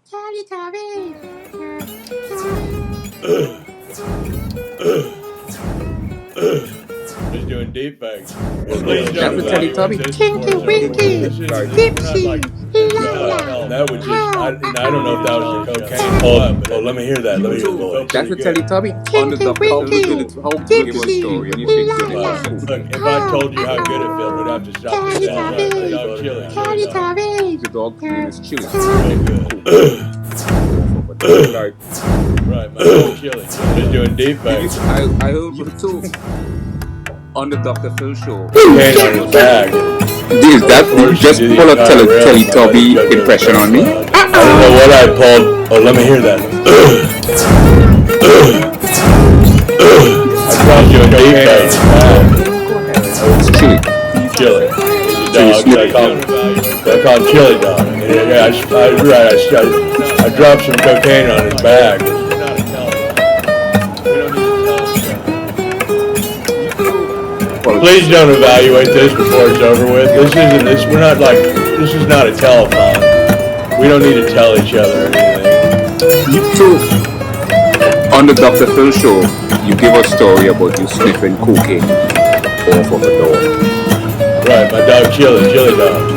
Just doing deep fakes. That's a Teletubby. Tinky Winky, Dipsy, That was just, I don't know if that was your cocaine. Oh, let me hear that. Let me hear the voice. That's a Teletubby. Tinky Winky, Dipsy, Look, if I told you how good it felt, we'd have to stop this now. Dog chili. Teletubby. The dog name is Chili. Right, my dog chili. Just doing deep fakes. I heard with too on the Dr. Phil show. Cocaine on his bag. This that just pull a Teletubby impression on me. I don't know what I pulled. Oh, let me hear that. I called you a deep fake. It's Chili. Chili. Dog. They call him Chili Dog. Yeah, I dropped some cocaine on his bag. Please don't evaluate this before it's over with. This is not a telethon. We don't need to tell each other anything. You too. On the Dr. Phil show, you give a story about you sniffing cocaine off of a dog. Right, my dog Chili Dog.